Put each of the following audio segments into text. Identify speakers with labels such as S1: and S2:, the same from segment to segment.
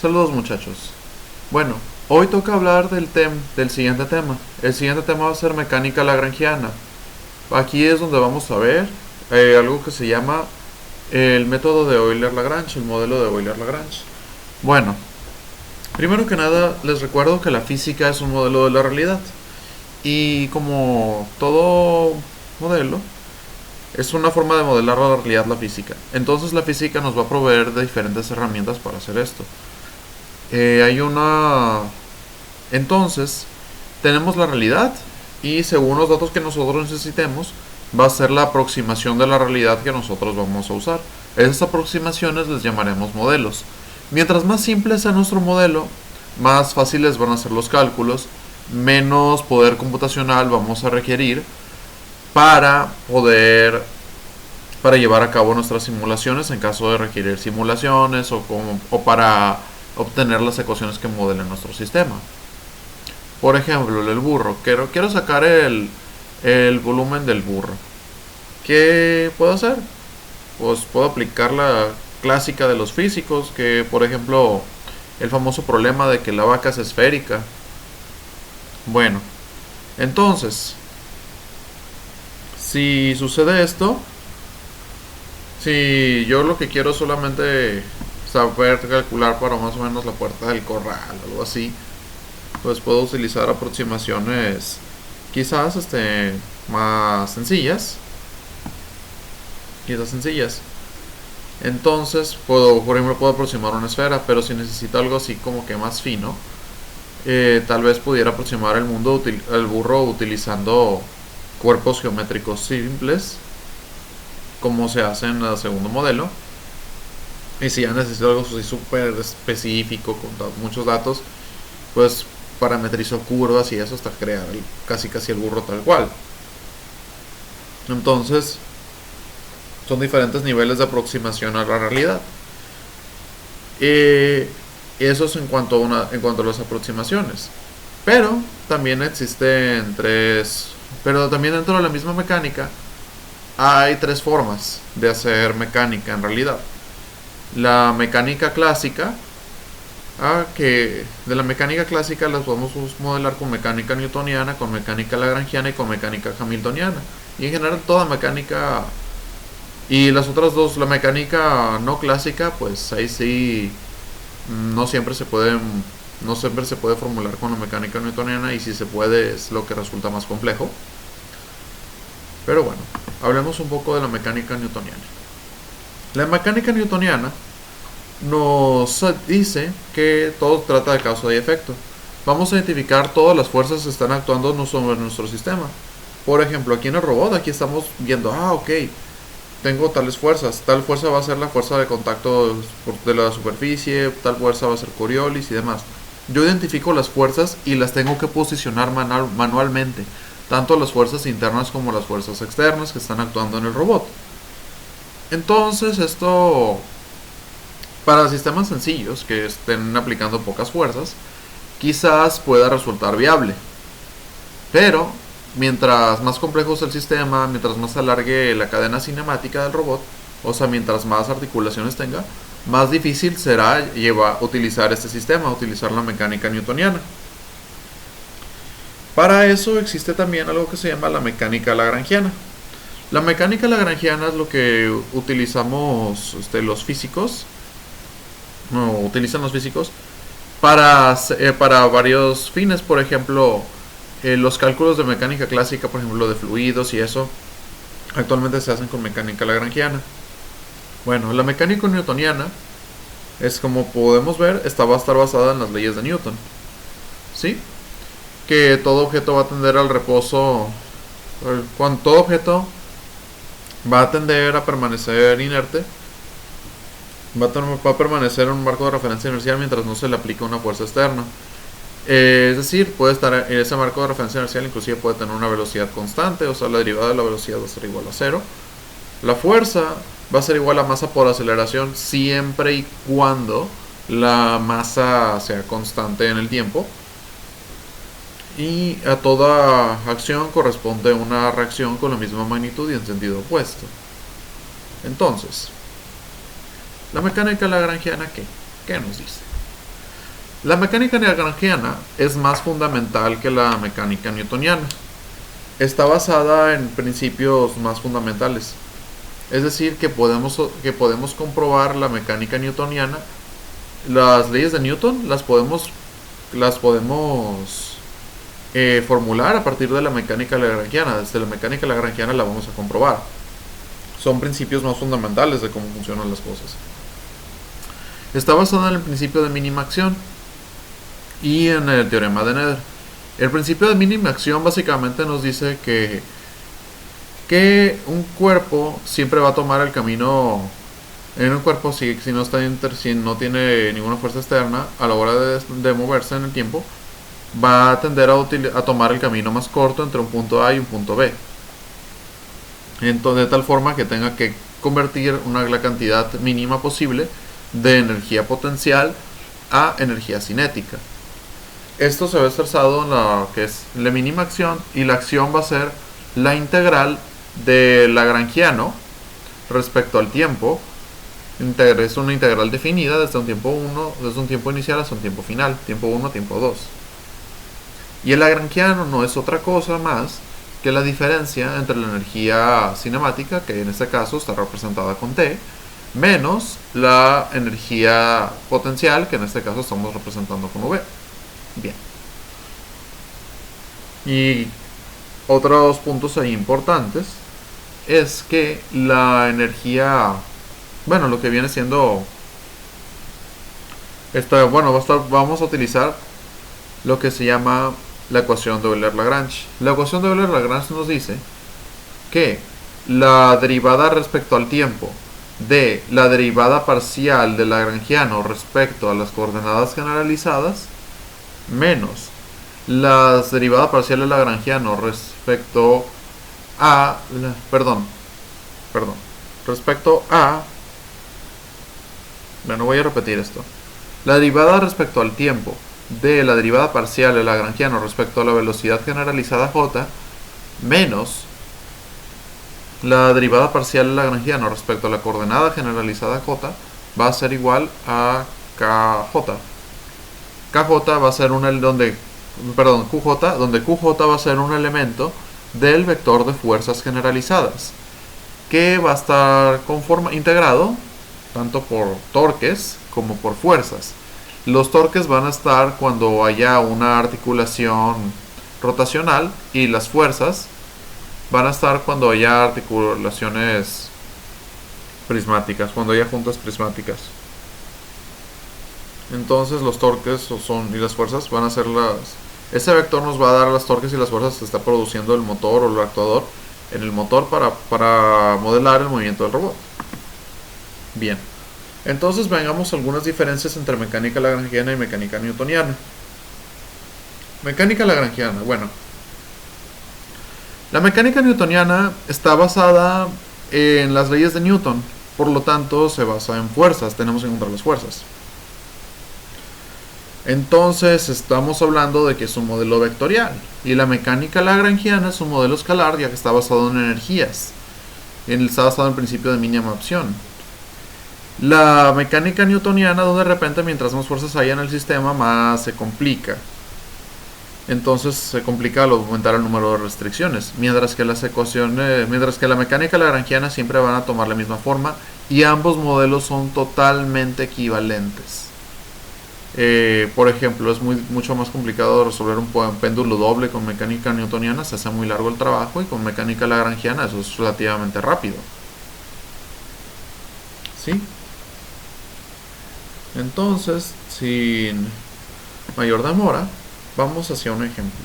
S1: Saludos muchachos. Bueno, hoy toca hablar del siguiente tema. El siguiente tema va a ser mecánica lagrangiana. Aquí es donde vamos a ver algo que se llama el método de Euler-Lagrange, el modelo de Euler-Lagrange. Bueno, primero que nada les recuerdo que la física es un modelo de la realidad. Y como todo modelo, es una forma de modelar la realidad, la física. Entonces la física nos va a proveer de diferentes herramientas para hacer esto. Hay una... Entonces, tenemos la realidad y según los datos que nosotros necesitemos, va a ser la aproximación de la realidad que nosotros vamos a usar. Esas aproximaciones les llamaremos modelos. Mientras más simple sea nuestro modelo, más fáciles van a ser los cálculos, menos poder computacional vamos a requerir para poder para llevar a cabo nuestras simulaciones en caso de requerir simulaciones o para obtener las ecuaciones que modelen nuestro sistema. Por ejemplo, el burro. Quiero sacar el volumen del burro. ¿Qué puedo hacer? Pues puedo aplicar la clásica de los físicos, que por ejemplo el famoso problema de que la vaca es esférica. Bueno, entonces, si sucede esto, si yo lo que quiero es solamente saber calcular para más o menos la puerta del corral o algo así, pues puedo utilizar aproximaciones quizás más sencillas, entonces por ejemplo puedo aproximar una esfera, pero si necesito algo así como que más fino, tal vez pudiera aproximar el burro utilizando cuerpos geométricos simples, como se hace en el segundo modelo. Y si ya necesito algo así súper específico con muchos datos, pues parametrizo curvas y eso hasta crear casi el burro tal cual. Entonces son diferentes niveles de aproximación a la realidad. Eso es en cuanto a las aproximaciones. Pero también existen pero también dentro de la misma mecánica hay tres formas de hacer mecánica en realidad. La mecánica clásica, que de la mecánica clásica las podemos modelar con mecánica newtoniana, con mecánica lagrangiana y con mecánica hamiltoniana. Y en general toda mecánica. Y las otras dos, la mecánica no clásica, pues ahí sí no siempre se puede formular con la mecánica newtoniana, y si se puede es lo que resulta más complejo. Pero bueno, hablemos un poco de la mecánica newtoniana. La mecánica newtoniana nos dice que todo trata de causa y efecto. Vamos a identificar todas las fuerzas que están actuando sobre nuestro sistema. Por ejemplo, aquí en el robot, aquí estamos viendo, ok, tengo tales fuerzas. Tal fuerza va a ser la fuerza de contacto de la superficie, tal fuerza va a ser Coriolis y demás. Yo identifico las fuerzas y las tengo que posicionar manualmente, tanto las fuerzas internas como las fuerzas externas que están actuando en el robot. Entonces esto, para sistemas sencillos que estén aplicando pocas fuerzas, quizás pueda resultar viable. Pero mientras más complejo es el sistema, mientras más se alargue la cadena cinemática del robot, o sea, mientras más articulaciones tenga, más difícil será utilizar este sistema, utilizar la mecánica newtoniana. Para eso existe también algo que se llama la mecánica lagrangiana. La mecánica lagrangiana es lo que utilizamos los físicos, utilizan los físicos para varios fines. Por ejemplo, los cálculos de mecánica clásica, por ejemplo de fluidos y eso, actualmente se hacen con mecánica lagrangiana. Bueno, la mecánica newtoniana es, como podemos ver, va a estar basada en las leyes de Newton, ¿sí? Que todo objeto va a tender al reposo, cuando todo objeto va a tender a permanecer inerte, va a permanecer en un marco de referencia inercial mientras no se le aplique una fuerza externa. Es decir, puede estar en ese marco de referencia inercial, inclusive puede tener una velocidad constante, o sea, la derivada de la velocidad va a ser igual a cero. La fuerza va a ser igual a masa por aceleración siempre y cuando la masa sea constante en el tiempo. Y a toda acción corresponde una reacción con la misma magnitud y en sentido opuesto. Entonces, la mecánica lagrangiana, ¿qué nos dice? La mecánica lagrangiana es más fundamental que la mecánica newtoniana. Está basada en principios más fundamentales. Es decir, que podemos comprobar la mecánica newtoniana. Las leyes de Newton las podemos formular a partir de la mecánica lagrangiana. Desde la mecánica lagrangiana la vamos a comprobar. Son principios más fundamentales de cómo funcionan las cosas. Está basada en el principio de mínima acción y en el teorema de Nether. El principio de mínima acción básicamente nos dice que un cuerpo siempre va a tomar el camino en un cuerpo si no tiene ninguna fuerza externa a la hora de moverse en el tiempo, va a tender a tomar el camino más corto entre un punto A y un punto B. Entonces, de tal forma que tenga que convertir la cantidad mínima posible de energía potencial a energía cinética. Esto se ve expresado en lo que es la mínima acción, y la acción va a ser la integral de lagrangiano respecto al tiempo. Es una integral definida desde un tiempo inicial hasta un tiempo final, tiempo 1, tiempo 2. Y el lagrangiano no es otra cosa más que la diferencia entre la energía cinemática, que en este caso está representada con T, menos la energía potencial, que en este caso estamos representando con V. Bien. Y otros puntos ahí importantes es que la energía, bueno, lo que viene siendo vamos a utilizar lo que se llama la ecuación de Euler-Lagrange. La ecuación de Euler-Lagrange nos dice que la derivada respecto al tiempo de la derivada parcial del lagrangiano respecto a las coordenadas generalizadas menos la derivada parcial del lagrangiano respecto a bueno, voy a repetir esto. La derivada respecto al tiempo de la derivada parcial del lagrangiano respecto a la velocidad generalizada j menos la derivada parcial del lagrangiano respecto a la coordenada generalizada j va a ser igual a kj. Kj va a ser donde qj va a ser un elemento del vector de fuerzas generalizadas, que va a estar integrado tanto por torques como por fuerzas. Los torques van a estar cuando haya una articulación rotacional, y las fuerzas van a estar cuando haya articulaciones prismáticas, cuando haya juntas prismáticas. Entonces los torques y las fuerzas van a ser ese vector nos va a dar las torques y las fuerzas que está produciendo el motor o el actuador en el motor para modelar el movimiento del robot. Bien, entonces veamos algunas diferencias entre mecánica lagrangiana y mecánica newtoniana. Mecánica lagrangiana, bueno, la mecánica newtoniana está basada en las leyes de Newton, por lo tanto se basa en fuerzas, tenemos que encontrar las fuerzas. Entonces estamos hablando de que es un modelo vectorial, y la mecánica lagrangiana es un modelo escalar, ya que está basado en energías, está basado en el principio de mínima opción. La mecánica newtoniana, donde de repente mientras más fuerzas haya en el sistema, más se complica. Entonces se complica al aumentar el número de restricciones, mientras que la mecánica lagrangiana siempre van a tomar la misma forma, y ambos modelos son totalmente equivalentes. Por ejemplo, es mucho más complicado resolver un péndulo doble con mecánica newtoniana, se hace muy largo el trabajo, y con mecánica lagrangiana eso es relativamente rápido. ¿Sí? Entonces, sin mayor demora, vamos hacia un ejemplo.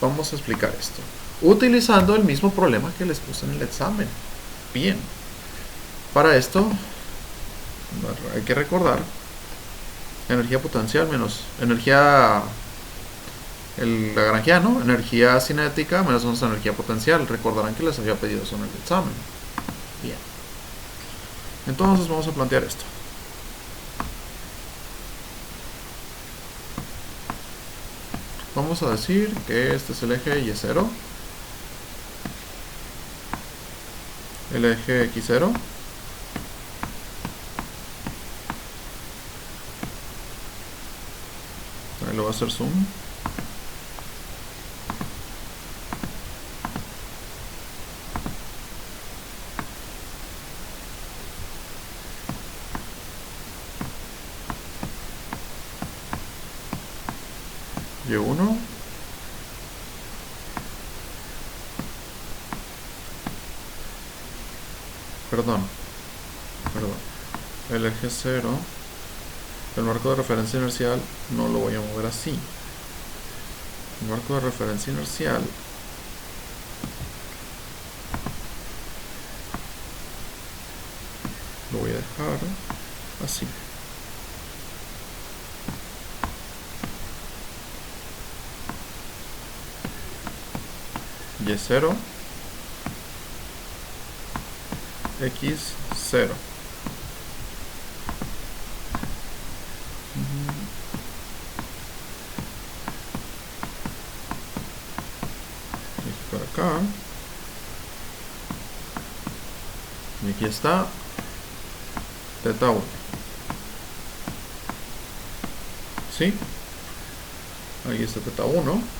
S1: Vamos a explicar esto utilizando el mismo problema que les puse en el examen. Bien, para esto hay que recordar energía potencial menos energía lagrangiano, energía cinética menos nuestra energía potencial. Recordarán que les había pedido eso en el examen. Bien, entonces vamos a plantear esto. Vamos a decir que este es el eje Y0, el eje X0, Ahí lo voy a hacer zoom. Y1. Perdón. El eje 0. El marco de referencia inercial no lo voy a mover así. El marco de referencia inercial lo voy a dejar así. Y0, X0. Por acá. Y aquí está teta 1. ¿Sí? Ahí está teta 1.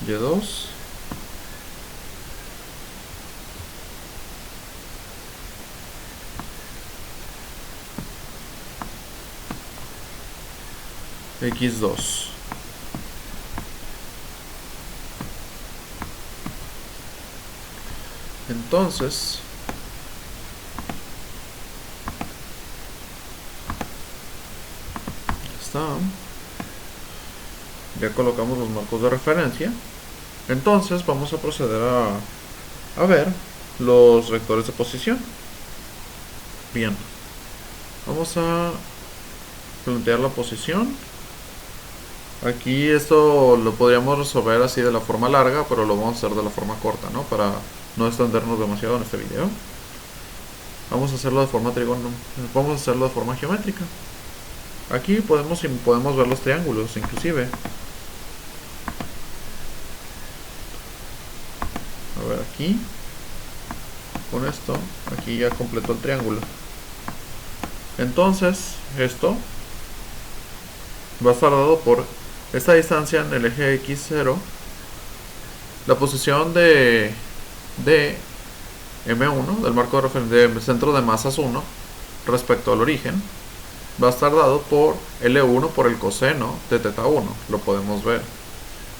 S1: Y2. X2. Entonces, está. Ya colocamos los marcos de referencia. Entonces vamos a proceder a ver los vectores de posición. Bien, vamos a plantear la posición. Aquí esto lo podríamos resolver así de la forma larga, pero lo vamos a hacer de la forma corta, ¿no? Para no extendernos demasiado en este video. Vamos a hacerlo de forma vamos a hacerlo de forma geométrica. Aquí podemos ver los triángulos, inclusive. A ver, aquí con esto, aquí ya completó el triángulo. Entonces, esto va a estar dado por esta distancia en el eje X0, la posición de M1, del marco de referencia, del centro de masas 1, respecto al origen, va a estar dado por L1 por el coseno de teta 1, lo podemos ver.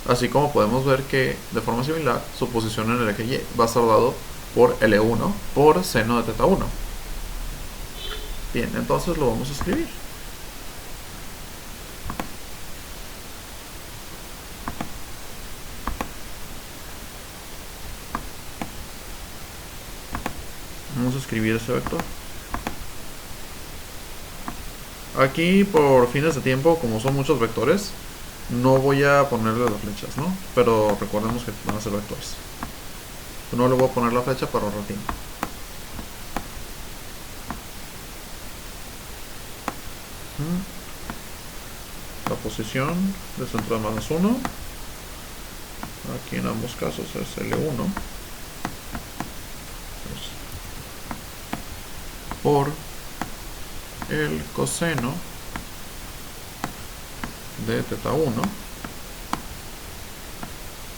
S1: Así como podemos ver que, de forma similar, su posición en el eje Y va a estar dado por L1 por seno de teta 1. Bien, entonces lo vamos a escribir. Vamos a escribir ese vector. Aquí, por fines de tiempo, como son muchos vectores, no voy a ponerle las flechas, ¿no? Pero recordemos que van a ser vectores. No le voy a poner la flecha para ahorrar tiempo. La posición del centro de masas 1, aquí en ambos casos es L1 por el coseno de teta 1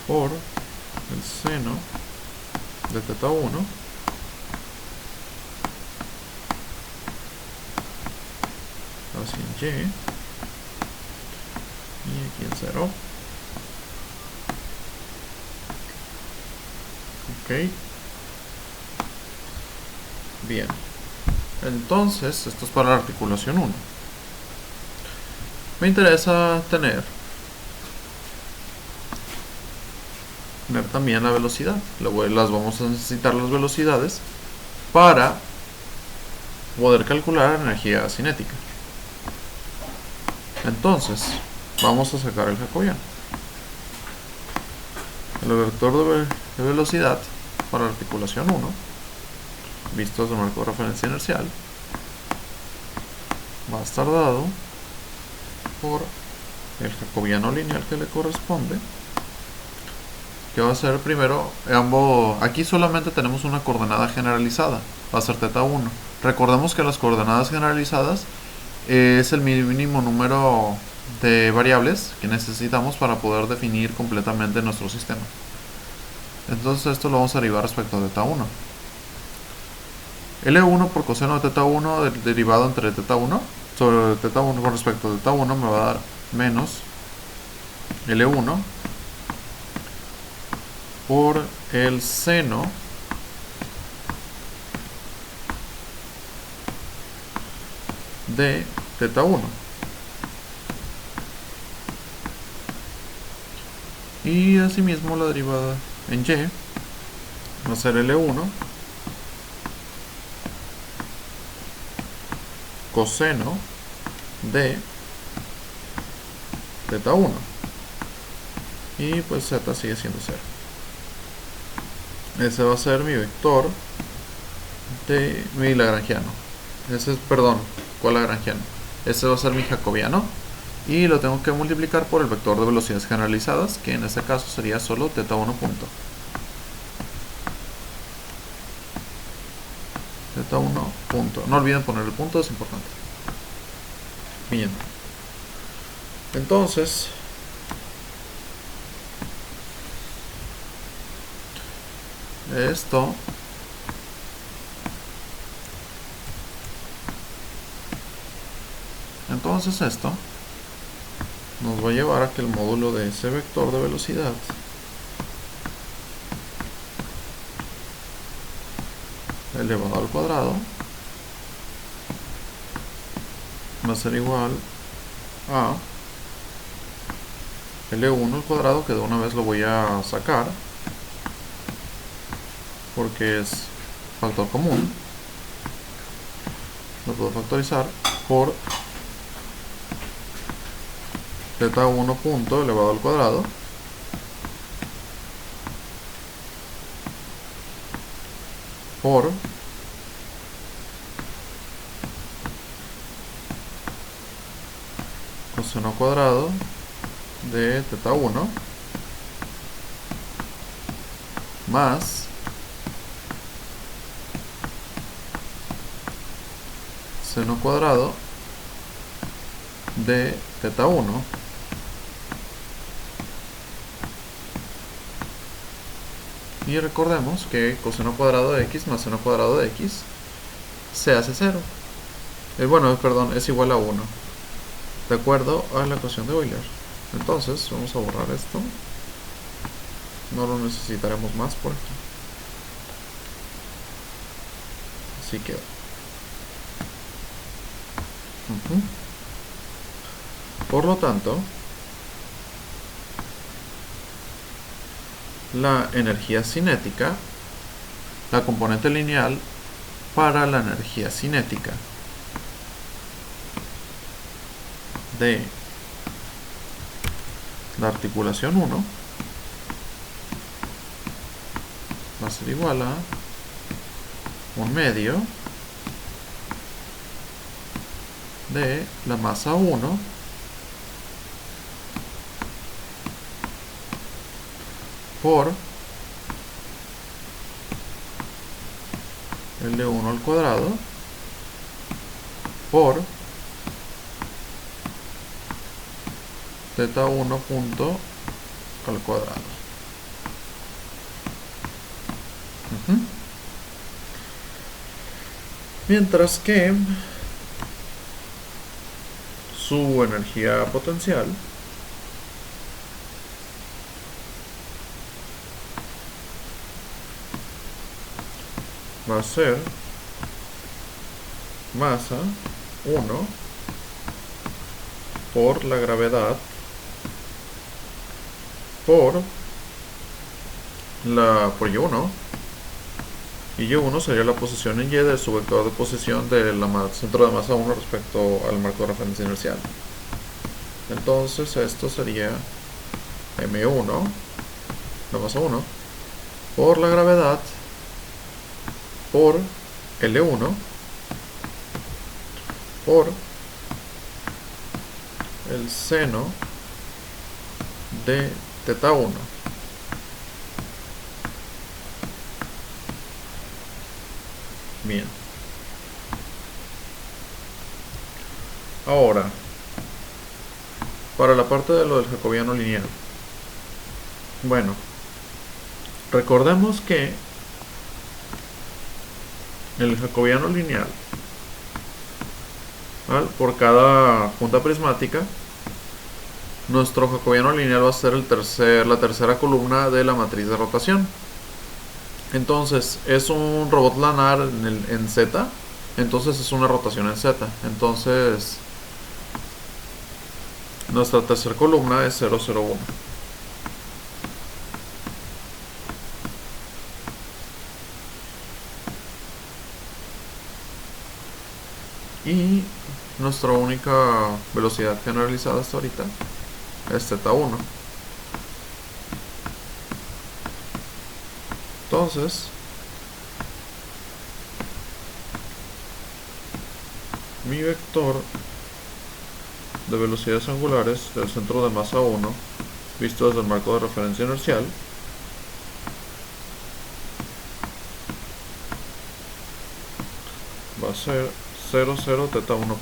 S1: por el seno de teta 1 así en Y y aquí en 0. Ok, bien, entonces esto es para la articulación 1. Me interesa tener también la velocidad. Las vamos a necesitar las velocidades para poder calcular la energía cinética. Entonces vamos a sacar el jacobiano. El vector de velocidad para la articulación 1, visto desde el marco de referencia inercial, va a estar dado por el jacobiano lineal que le corresponde, que va a ser primero aquí solamente tenemos una coordenada generalizada, va a ser θ1. Recordemos que las coordenadas generalizadas es el mínimo número de variables que necesitamos para poder definir completamente nuestro sistema. Entonces esto lo vamos a derivar respecto a θ1. L1 por coseno de θ1 derivado entre θ1 sobre θ1 con respecto a θ1 me va a dar menos L1 por el seno de θ1. Y asimismo la derivada en y va a ser L1 coseno de θ1. Y pues z sigue siendo 0. Ese va a ser mi vector de mi lagrangiano. ¿Cuál lagrangiano? Ese va a ser mi jacobiano. Y lo tengo que multiplicar por el vector de velocidades generalizadas, que en este caso sería solo θ1 punto. θ1 punto. No olviden poner el punto, es importante. Bien. Entonces, esto nos va a llevar a que el módulo de ese vector de velocidad elevado al cuadrado va a ser igual a L1 al cuadrado, que de una vez lo voy a sacar porque es factor común, lo puedo factorizar por θ1 punto elevado al cuadrado por coseno cuadrado de θ1 más seno cuadrado de θ1 y recordemos que coseno cuadrado de x más seno cuadrado de x se hace 0. Es igual a 1 de acuerdo a la ecuación de Euler. Entonces vamos a borrar esto, no lo necesitaremos más por aquí, así queda. Por lo tanto, la energía cinética, la componente lineal para la energía cinética de la articulación 1 va a ser igual a 1/2 de la masa 1 por L1 al cuadrado por θ1 punto al cuadrado. Mientras que su energía potencial va a ser masa 1 por la gravedad por Y1, y Y1 sería la posición en Y de su vector de posición del centro de masa 1 respecto al marco de referencia inercial. Entonces esto sería M1, la masa 1, por la gravedad por L1 por el seno de teta 1. Bien. Ahora, para la parte de lo del jacobiano lineal. Bueno, recordemos que el jacobiano lineal, ¿vale? Por cada punta prismática, nuestro jacobiano lineal va a ser la tercera columna de la matriz de rotación. Entonces, es un robot lanar en Z, entonces es una rotación en Z. Entonces, nuestra tercera columna es 001. Y nuestra única velocidad generalizada hasta ahorita es Z1. Entonces, mi vector de velocidades angulares del centro de masa 1, visto desde el marco de referencia inercial, va a ser 00 teta 1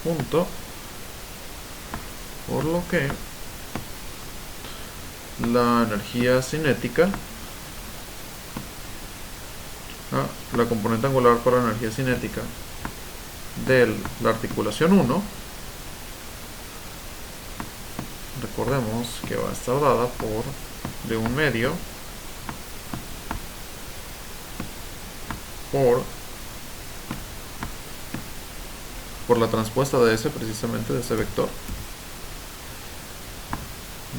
S1: punto, por lo que la energía cinética, la componente angular para la energía cinética de la articulación 1, recordemos que va a estar dada por de un medio por la transpuesta de ese, precisamente de ese vector,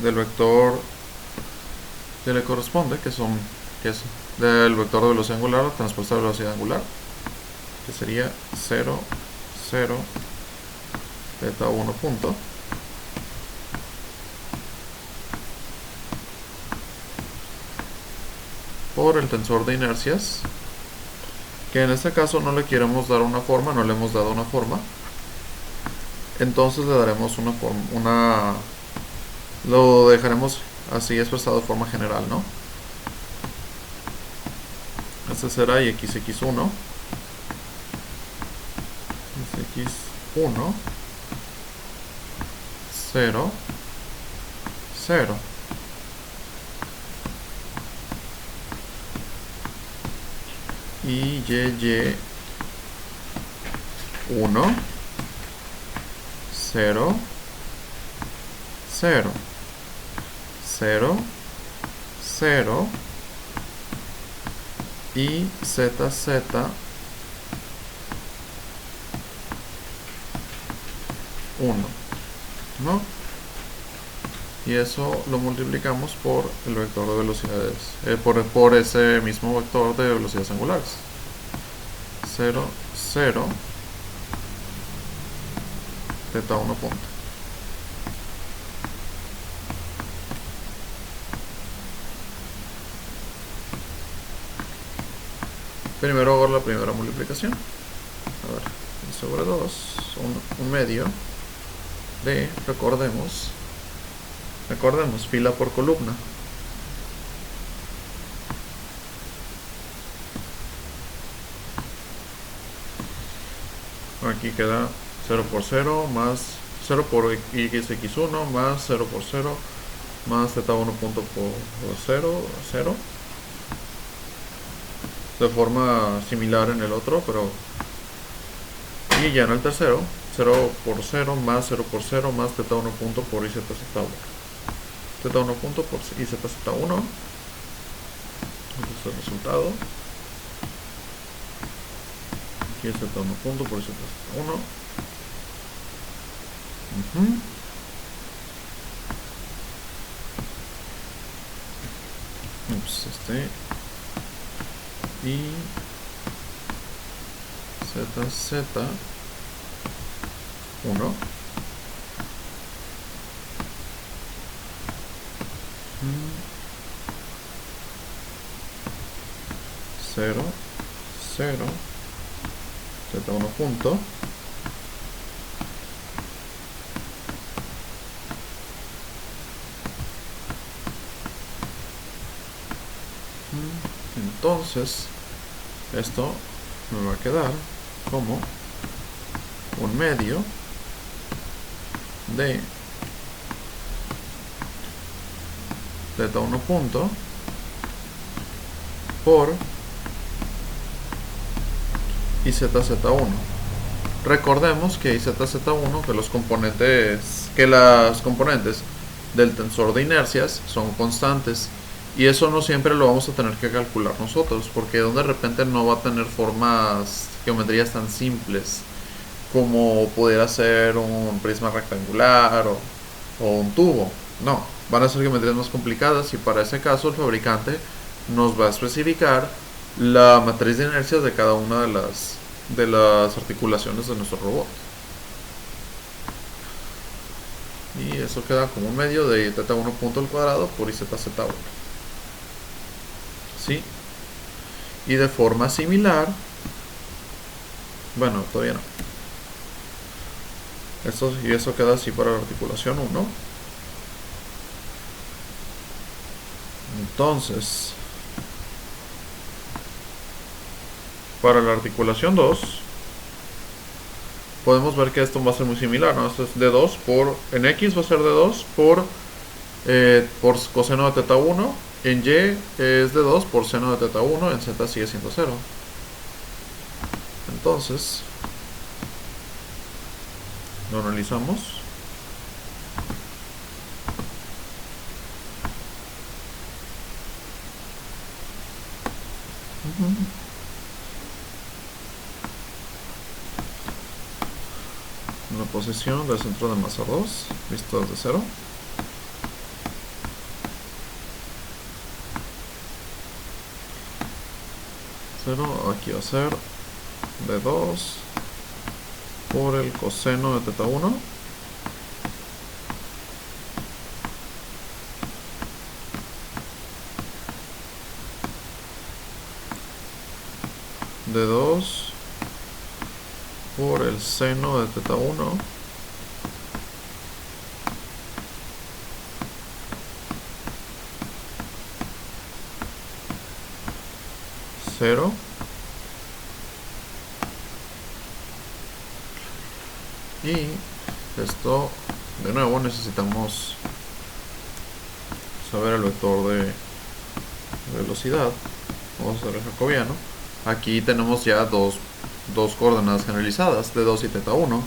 S1: del vector que le corresponde, que es del vector de velocidad angular, la transpuesta de velocidad angular, que sería 0, 0, teta 1 punto, por el tensor de inercias, que en este caso no le queremos dar una forma, no le hemos dado una forma, entonces le daremos una forma, lo dejaremos así expresado de forma general, ¿no? Este será xx1, xx1, 0, 0. Y y 1, 0, 0, 0, 0 y ZZ 1, ¿no? Y eso lo multiplicamos por el vector de velocidades, por ese mismo vector de velocidades angulares. 0, 0, teta 1 punto. Primero hago la primera multiplicación. A ver, sobre 2, un medio de, recordemos, fila por columna. Aquí queda 0 por 0 más 0 por xx1 más 0 por 0 más teta 1 punto por 0, 0. De forma similar en el otro, pero y ya en el tercero 0 por 0 más 0 por 0 más teta 1 punto por izz1, teta 1 punto por izz1. Este es el resultado. Aquí es teta 1 punto por izz1. Ups, y ZZ 1 0, 0 Z1 punto Entonces esto me va a quedar como un medio de z1 punto por izz1. Recordemos que izz1, que las componentes del tensor de inercias son constantes, y eso no siempre lo vamos a tener que calcular nosotros, porque de repente no va a tener formas, geometrías tan simples como pudiera ser un prisma rectangular o un tubo. No, van a ser geometrías más complicadas, y para ese caso el fabricante nos va a especificar la matriz de inercias de cada una de las articulaciones de nuestro robot. Y eso queda como un medio de θ1 punto al cuadrado por izz1. ¿Sí? Y de forma similar, bueno, todavía no. Eso queda así para la articulación 1. Entonces, para la articulación 2, podemos ver que esto va a ser muy similar, ¿no? Esto es d2 por, en x va a ser d2 por coseno de θ1, en y es d2 por seno de θ1, en z sigue siendo 0. Entonces, lo analizamos. La posición del centro de masa 2, visto desde 0. Aquí va a ser d2 por el coseno de θ1 d2 por el seno de θ1 0 y esto, de nuevo, necesitamos saber el vector de velocidad. Vamos a hacer el jacobiano. Aquí tenemos ya dos coordenadas generalizadas, d2 y θ1.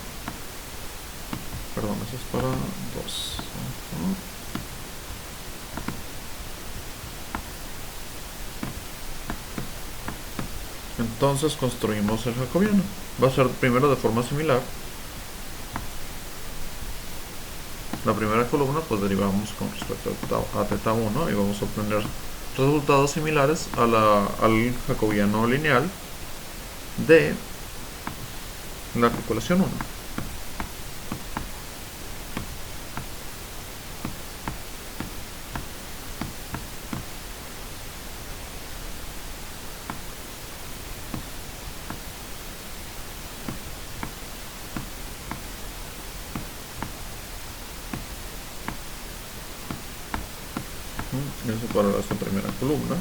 S1: Perdón, eso es para 2. Entonces construimos el jacobiano. Va a ser primero de forma similar. La primera columna pues derivamos con respecto a θ1 y vamos a obtener resultados similares al jacobiano lineal de la articulación 1. Eso para esta primera columna.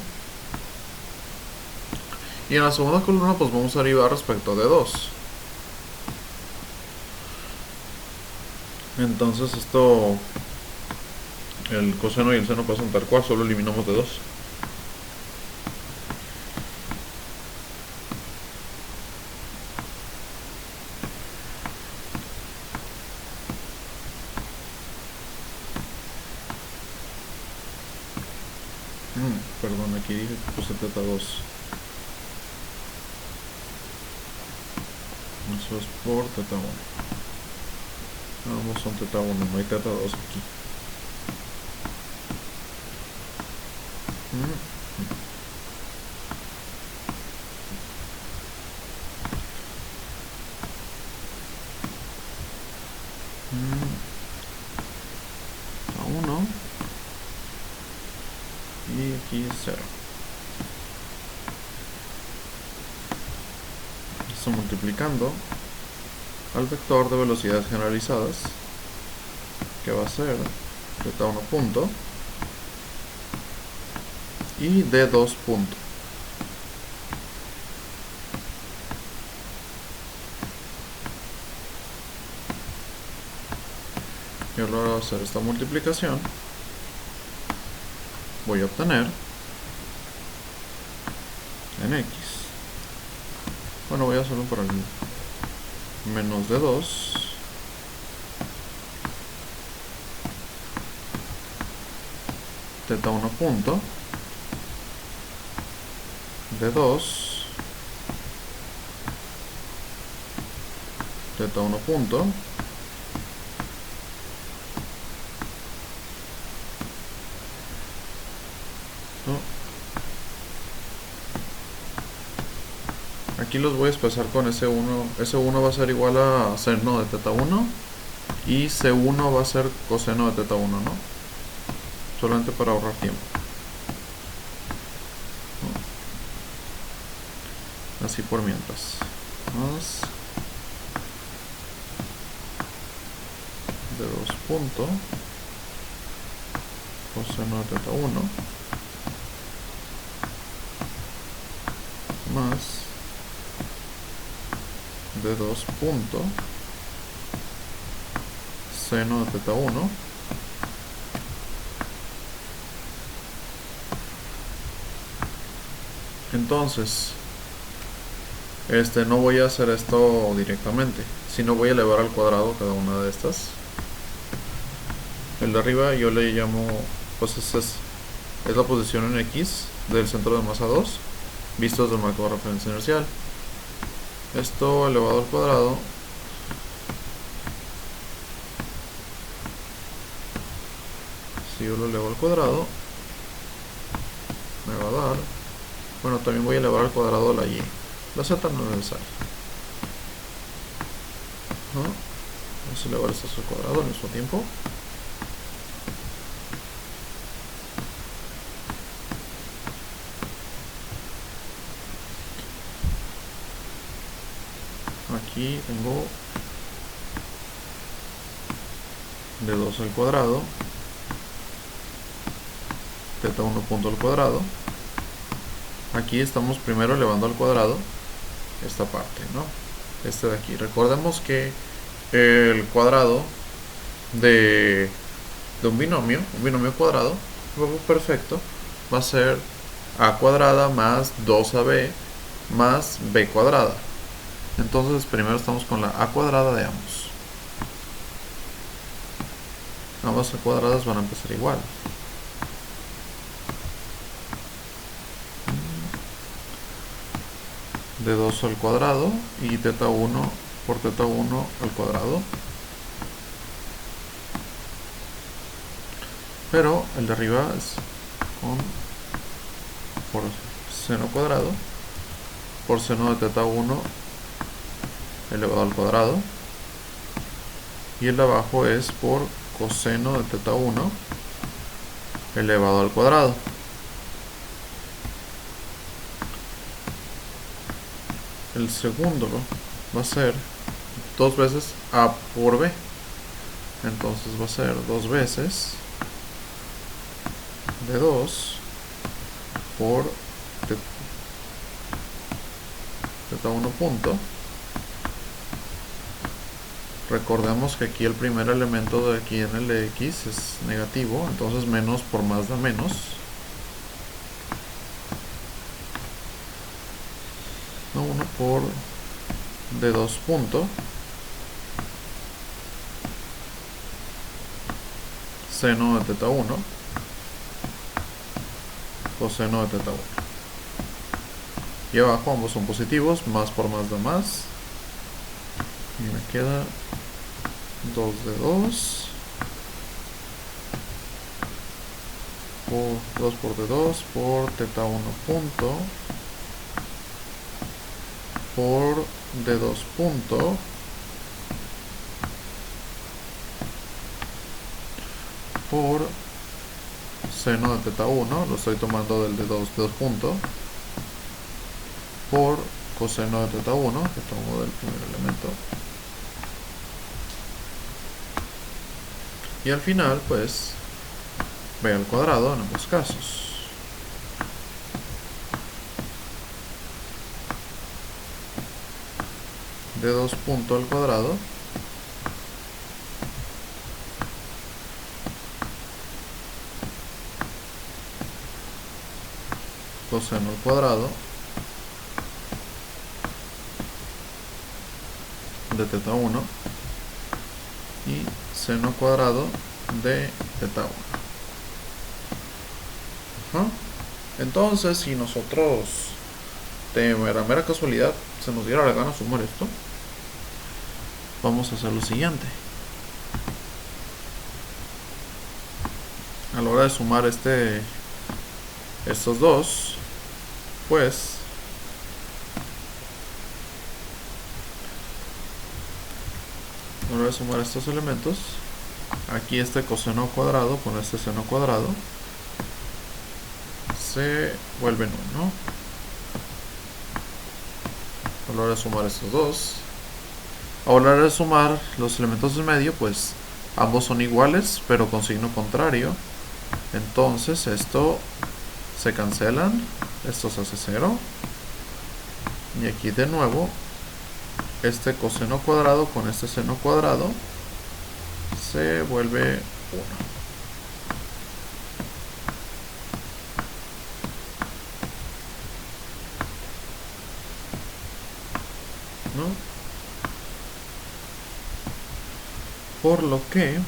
S1: Y en la segunda columna pues vamos a derivar respecto a d2. Entonces esto, el coseno y el seno pasan tal cual, solo eliminamos d2. Perdón, aquí dije que puse θ2. Eso es por θ1. Ambos son θ1, no hay θ2 aquí. A1 y aquí 0. Esto multiplicando al vector de velocidades generalizadas, que va a ser θ1 punto y d2 punto. Y a la hora de hacer esta multiplicación, voy a obtener en x. Bueno, voy a hacerlo por el menos de 2 teta 1 punto de 2 teta 1 punto aquí los voy a expresar con S1. S1 va a ser igual a seno de teta 1 y C1 va a ser coseno de teta 1, ¿no? Solamente para ahorrar tiempo. Así por mientras. Más de 2 punto coseno de teta 1 más de 2 punto seno de teta 1 entonces no voy a hacer esto directamente, sino voy a elevar al cuadrado cada una de estas. El de arriba yo le llamo, pues es la posición en X del centro de masa 2 visto desde el marco de referencia inercial. Esto elevado al cuadrado si yo lo elevo al cuadrado me va a dar, bueno, también voy a elevar al cuadrado la y, la z no es necesaria, ¿no? Vamos a elevar esto al cuadrado al mismo tiempo. Aquí tengo de 2 al cuadrado teta 1 punto al cuadrado. Aquí estamos primero elevando al cuadrado esta parte, ¿no? Este de aquí. Recordemos que el cuadrado de un binomio cuadrado, perfecto, va a ser a cuadrada más 2ab más b cuadrada. Entonces primero estamos con la a cuadrada de ambos. Ambas a cuadradas van a empezar igual. De 2 al cuadrado y teta 1 por teta 1 al cuadrado. Pero el de arriba es por seno cuadrado por seno de teta 1 elevado al cuadrado. Y el de abajo es por coseno de teta 1 elevado al cuadrado. El segundo va a ser 2 veces a por b. Entonces va a ser 2 veces de 2 por teta 1 punto. Recordemos que aquí el primer elemento de aquí en el x es negativo, entonces menos por más da menos. No, 1 por de 2 punto seno de teta 1 coseno de teta 1. Y abajo ambos son positivos, más por más da más. Y me queda 2 de 2 por 2 por de 2 por teta 1 punto por de 2 punto por seno de teta 1, lo estoy tomando del de 2 punto, por coseno de teta 1, que tomo del primer elemento. Y al final, pues, b al cuadrado en ambos casos. De 2 punto al cuadrado coseno al cuadrado de teta 1 y seno cuadrado de teta 1. Ajá. Entonces, si nosotros de mera casualidad se nos diera la gana sumar esto, vamos a hacer lo siguiente. A la hora de sumar estos dos, pues a la hora de sumar estos elementos, aquí este coseno cuadrado con este seno cuadrado se vuelven 1. A la hora de sumar estos dos, a la hora de sumar los elementos del medio, pues ambos son iguales pero con signo contrario. Entonces esto se cancelan, esto se hace 0, y aquí de nuevo este coseno cuadrado con este seno cuadrado se vuelve 1. ¿No? Por lo que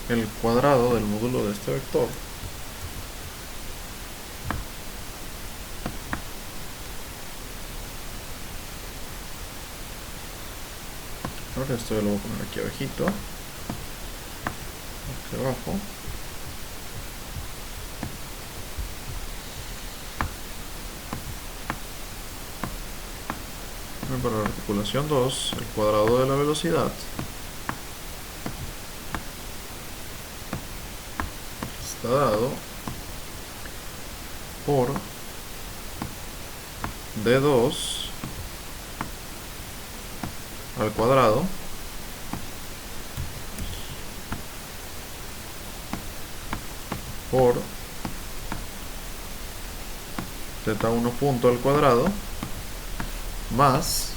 S1: el cuadrado del módulo de este vector ahora esto lo voy a poner aquí abajito, aquí abajo, para la articulación 2, el cuadrado de la velocidad está dado por d2 al cuadrado por teta 1 punto al cuadrado más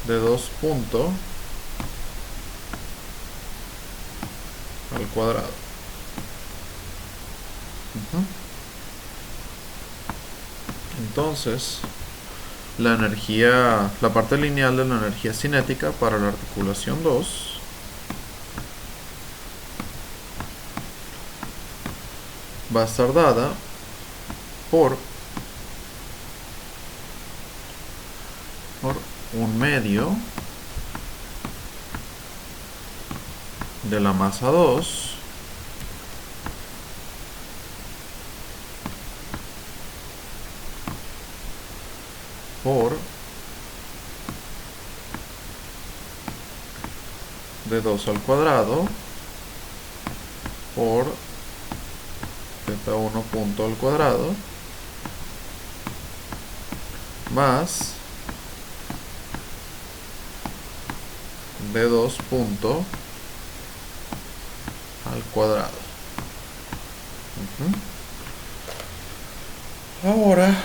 S1: d2 punto al cuadrado. Entonces, la parte lineal de la energía cinética para la articulación 2 va a estar dada por un medio de la masa 2 por d2 al cuadrado por teta 1 punto al cuadrado más d2 punto al cuadrado. Ahora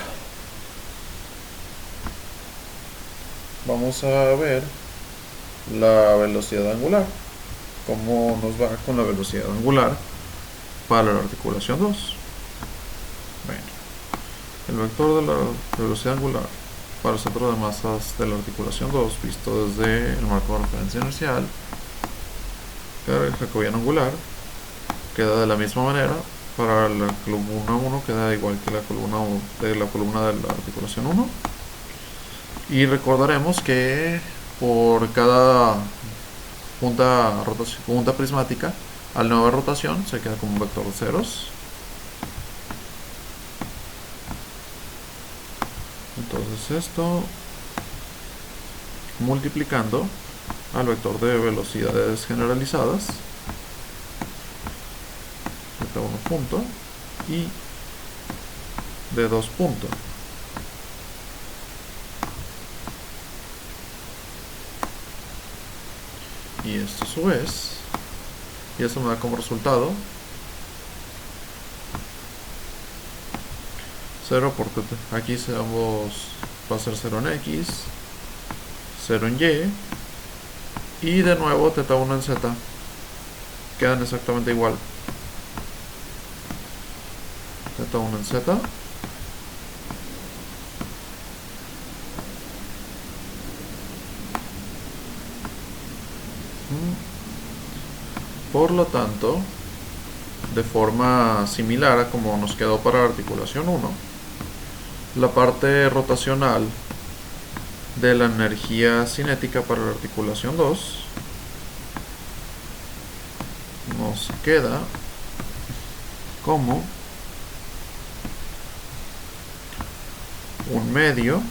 S1: vamos a ver la velocidad angular, cómo nos va con la velocidad angular para la articulación 2. Bueno, el vector de la velocidad angular para el centro de masas de la articulación 2 visto desde el marco de referencia inercial el jacobiano angular queda de la misma manera. Para la columna 1 queda igual que la columna de la articulación 1. Y recordaremos que por cada punta prismática al nueva rotación se queda como un vector de ceros. Entonces esto multiplicando al vector de velocidades generalizadas teta 1 punto y d2 punto. Y esto a su vez, y eso me da como resultado 0 por teta. Aquí va a ser 0 en x, 0 en y de nuevo teta 1 en z. quedan exactamente igual. Z1 en Z. Por lo tanto, de forma similar a como nos quedó para la articulación 1, la parte rotacional de la energía cinética para la articulación 2 nos queda como un medio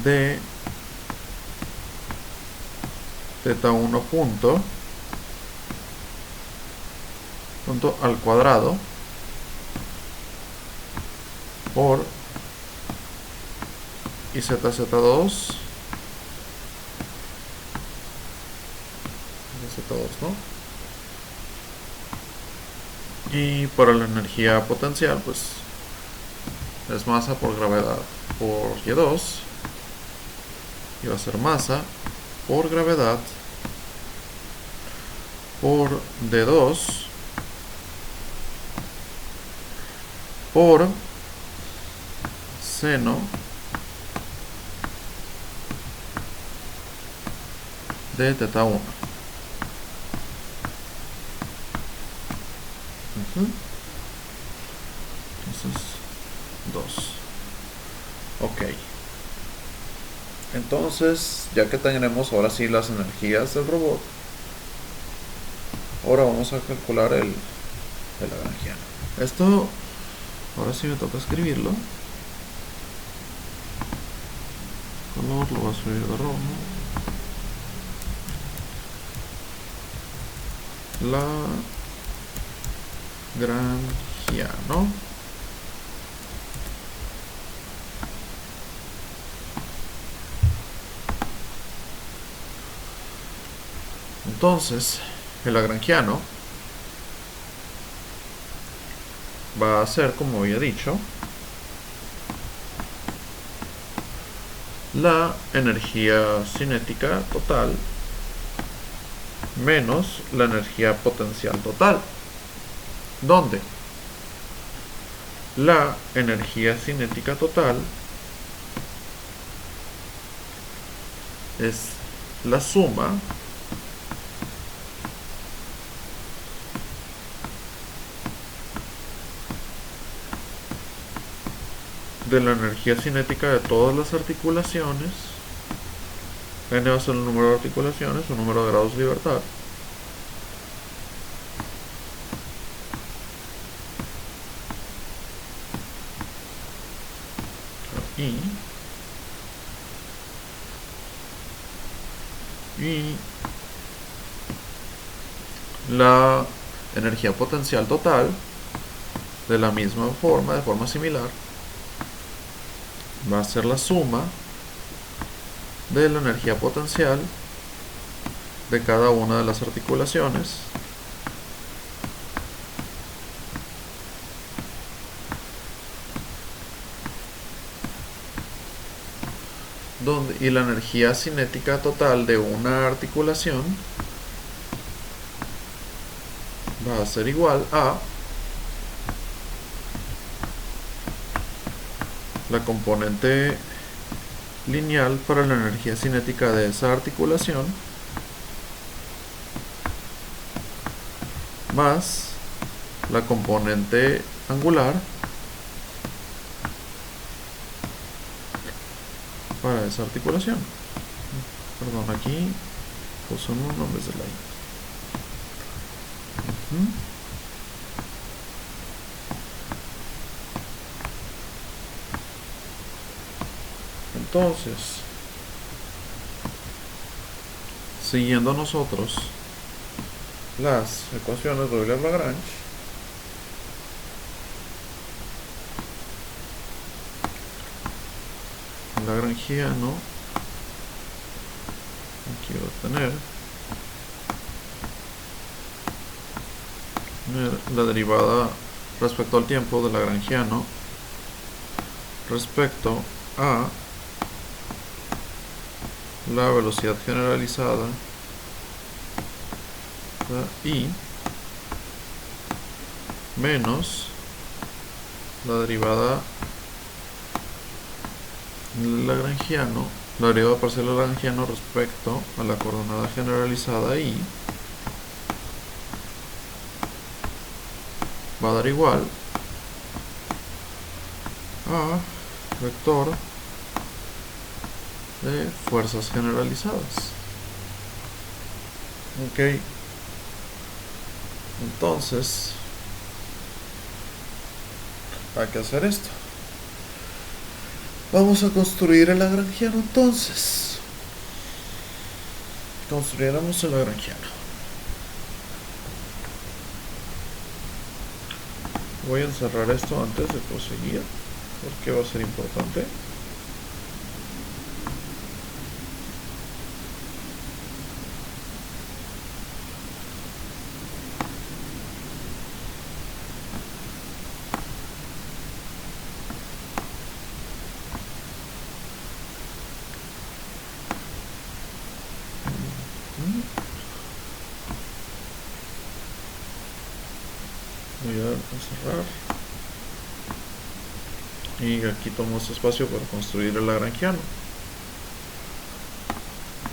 S1: de Z1 punto al cuadrado por y ZZ2 Z2, ¿no? Y para la energía potencial, pues es masa por gravedad por Y2, y va a ser masa por gravedad por D2 por seno de θ1. Entonces 2. Ok. Entonces, ya que tenemos ahora sí las energías del robot, ahora vamos a calcular el lagrangiano. Esto, ahora sí me toca escribirlo. Color lo voy a escribir de rojo. Lagrangiano. Entonces, el lagrangiano va a ser, como había dicho, la energía cinética total menos la energía potencial total, donde la energía cinética total es la suma de la energía cinética de todas las articulaciones. N va a ser el número de articulaciones, un número de grados de libertad, y la energía potencial total de la misma forma, de forma similar, va a ser la suma de la energía potencial de cada una de las articulaciones y la energía cinética total de una articulación va a ser igual a la componente lineal para la energía cinética de esa articulación más la componente angular para esa articulación. Perdón, aquí puse un 1 en vez de la I. Entonces, siguiendo nosotros las ecuaciones de Euler-Lagrange, lagrangiano, quiero tener la derivada respecto al tiempo del lagrangiano respecto a la velocidad generalizada I menos la derivada lagrangiano, la derivada parcial del lagrangiano respecto a la coordenada generalizada I va a dar igual a vector de fuerzas generalizadas. Ok, entonces hay que hacer esto. Vamos a construir el lagrangiano entonces. Construiremos el lagrangiano. Voy a encerrar esto antes de proseguir, porque va a ser importante. Voy a cerrar. Y aquí tomo este espacio para construir el lagrangiano.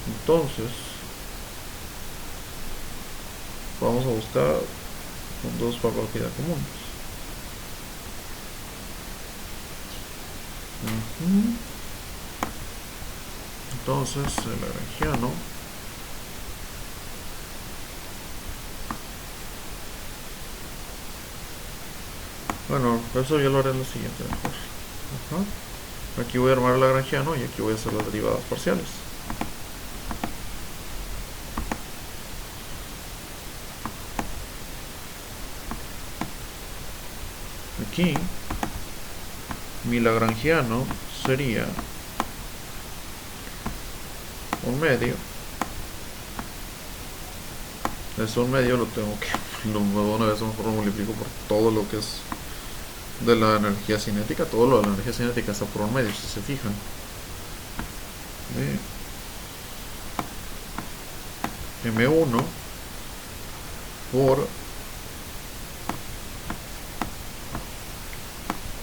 S1: Entonces, vamos a buscar puntos por propiedad comunes. Entonces, el lagrangiano bueno, eso ya lo haré en lo siguiente mejor. Aquí voy a armar el lagrangiano y aquí voy a hacer las derivadas parciales. Aquí mi lagrangiano sería un medio. Eso un medio lo tengo que, una vez mejor lo multiplico por todo lo que es de la energía cinética. Todo lo de la energía cinética está por un medio, si se fijan. M1 por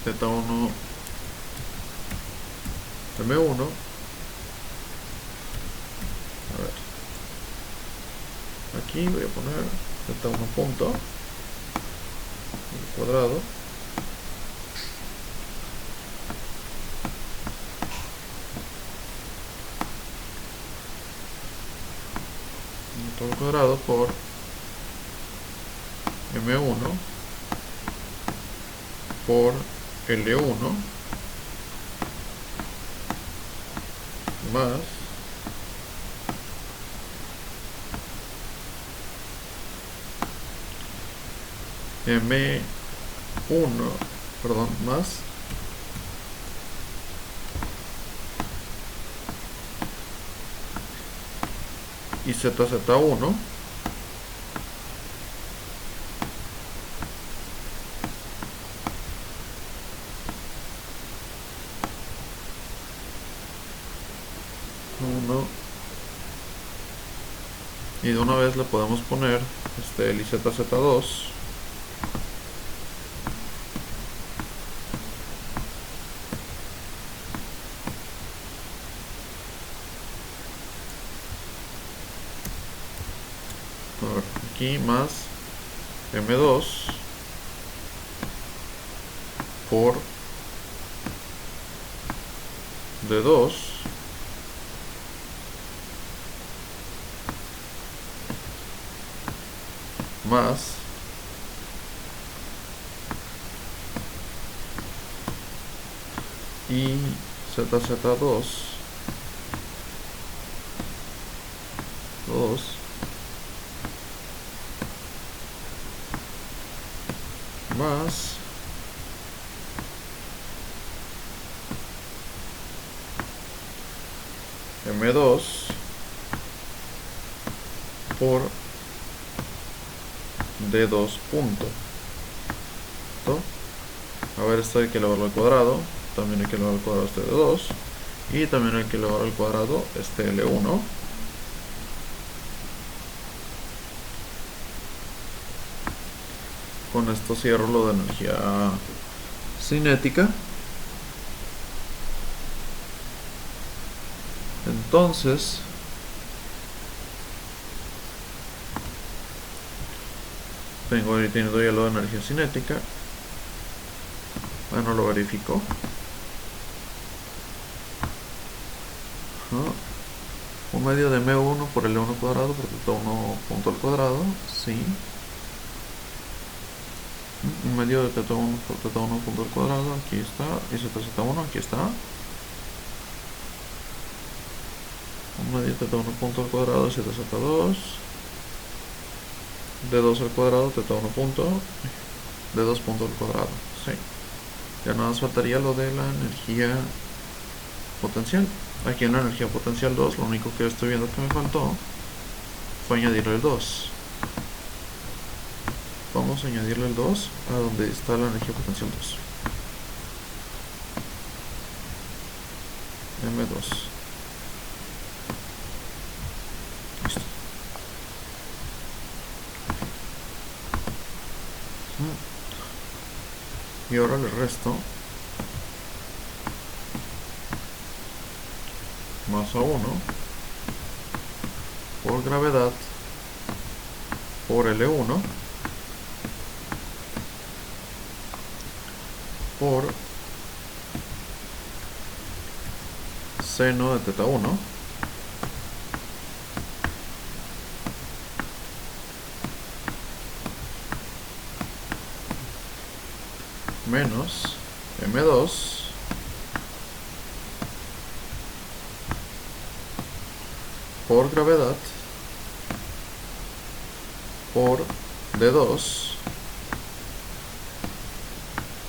S1: Z1 M1. A ver, aquí voy a poner Z1 punto cuadrado todo cuadrado por M1 por L1 más M1, perdón, más y ZZ1 1 y de una vez le podemos poner el IZZ2 aquí más M2 por D2 más y ZZ2 2 más M2 por D2 punto. A ver, esto hay que elevarlo al cuadrado, también hay que elevar al cuadrado este de 2 y también hay que elevar al cuadrado este L1. Con esto cierro lo de energía cinética. Entonces teniendo ya lo de energía cinética, bueno, lo verifico. Un medio de M1 por L1 cuadrado por θ1 punto al cuadrado, sí. Un medio de θ1 por θ1 punto al cuadrado, aquí está. Y zz1, aquí está. Un medio de θ1 punto al cuadrado, zz2. D2 al cuadrado, θ1 punto. D2 punto al cuadrado, sí. Ya nada más faltaría lo de la energía potencial. Aquí en la energía potencial 2, lo único que estoy viendo que me faltó fue añadirle el 2. Vamos a añadirle el 2 a donde está la energía potencial 2. M2. Listo. Y ahora le resto más a 1 por gravedad por L1 por seno de θ1 menos M2 por gravedad por D2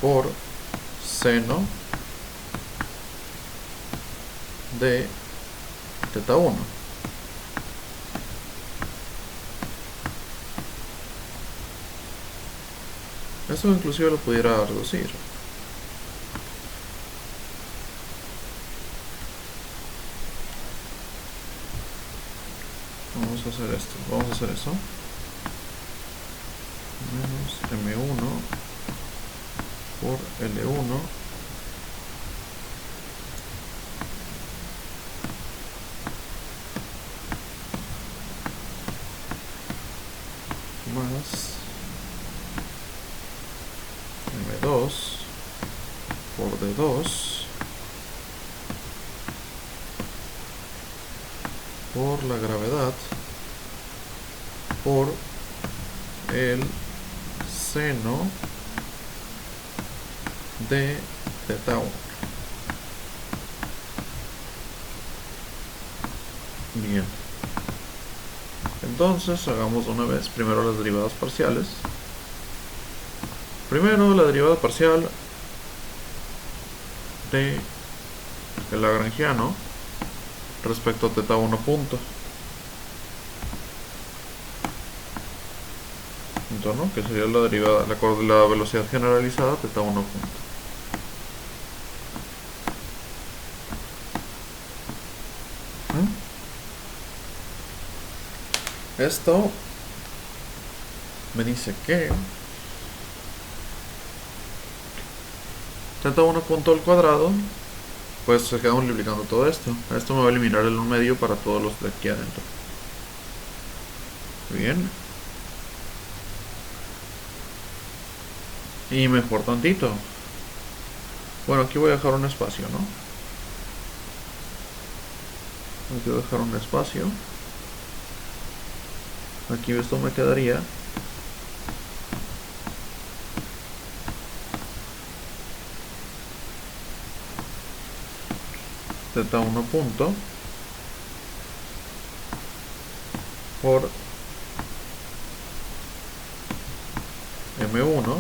S1: por seno de θ1. Esto inclusive lo pudiera reducir. Vamos a hacer esto. Vamos a hacer eso. Menos M1 por L1 más M2 por D2 por la gravedad por el seno de θ1. Bien. Entonces hagamos una vez primero las derivadas parciales. Primero la derivada parcial de el lagrangiano respecto a θ1 punto. Entonces, ¿no? Que sería la derivada, la velocidad generalizada θ1 punto. Esto me dice que θ1 punto al cuadrado, pues se queda multiplicando todo esto. Esto me va a eliminar el 1 medio para todos los de aquí adentro. Bien. Y mejor tantito. Bueno, aquí voy a dejar un espacio, ¿no? Aquí voy a dejar un espacio. Aquí esto me quedaría θ1 punto por M1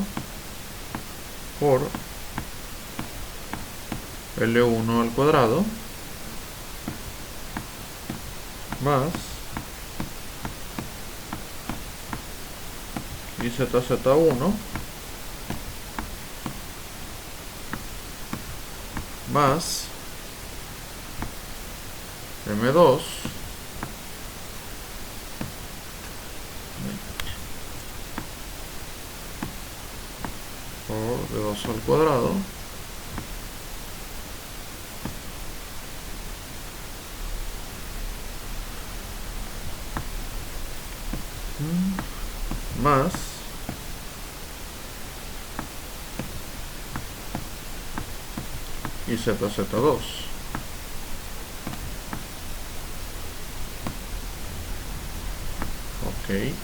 S1: por L1 al cuadrado más y zz1 más M2 por D2 al cuadrado más y ZZ2. Ok.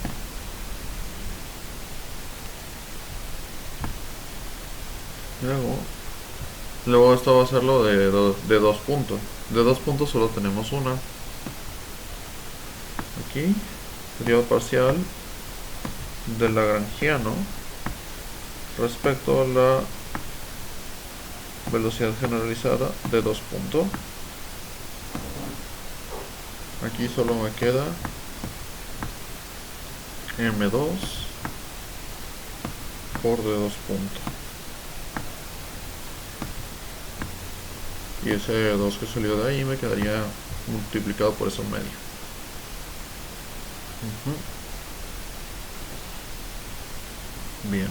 S1: Luego esto va a ser lo de dos puntos. De 2 puntos solo tenemos una. Aquí, periodo parcial del lagrangiano respecto a la velocidad generalizada de 2 puntos. Aquí solo me queda M2 por de 2 puntos. Y ese 2 que salió de ahí me quedaría multiplicado por eso medio. Bien.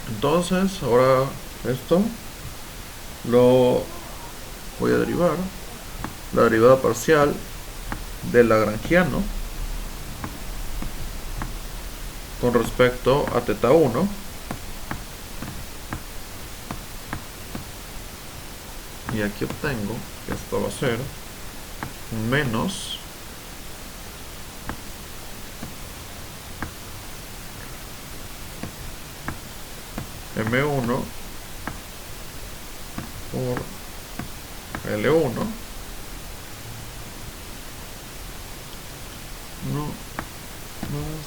S1: Entonces, ahora esto lo voy a derivar. La derivada parcial del lagrangiano con respecto a θ1 y aquí obtengo que esto va a ser menos M1 por L1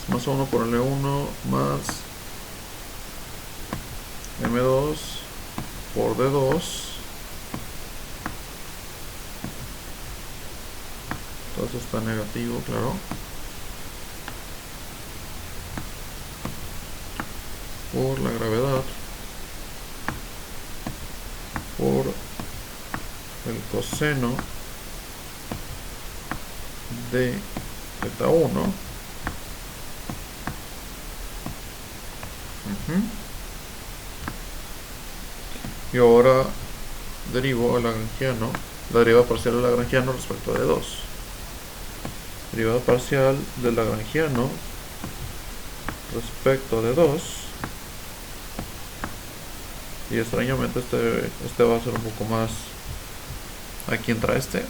S1: más 1 por L1 más M2 por D2. Entonces está negativo, claro. Por la gravedad, por el coseno de θ1 y ahora derivo el lagrangiano, la derivada parcial del lagrangiano respecto a D2. Derivada parcial del lagrangiano respecto a D2. Y extrañamente este va a ser un poco más. Aquí entra este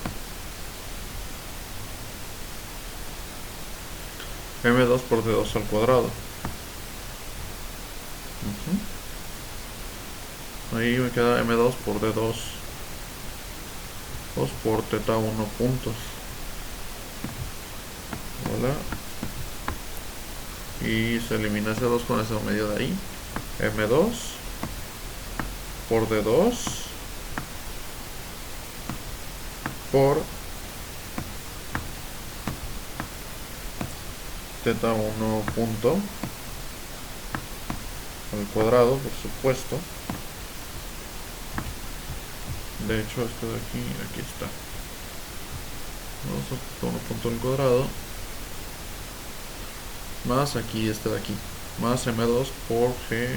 S1: M2 por D2 al cuadrado. Ahí me queda M2 por D2 2 por θ1 puntos. Hola. Y se elimina ese 2 con ese medio de ahí. M2 por D2 por θ1 punto al cuadrado, por supuesto. De hecho, esto de aquí está. Vamos a 1 punto al cuadrado más aquí este de aquí, más M2 por G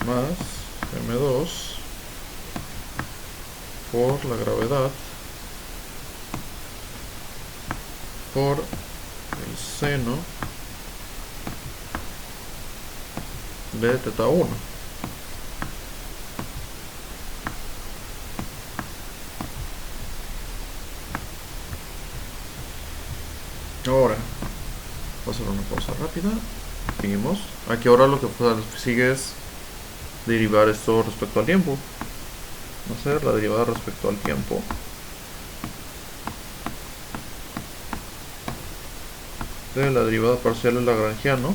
S1: más M2 por la gravedad por el seno de θ1. Ahora voy a hacer una pausa rápida. Seguimos. Aquí ahora lo que sigue es derivar esto respecto al tiempo. Hacer la derivada respecto al tiempo. De la derivada parcial del lagrangiano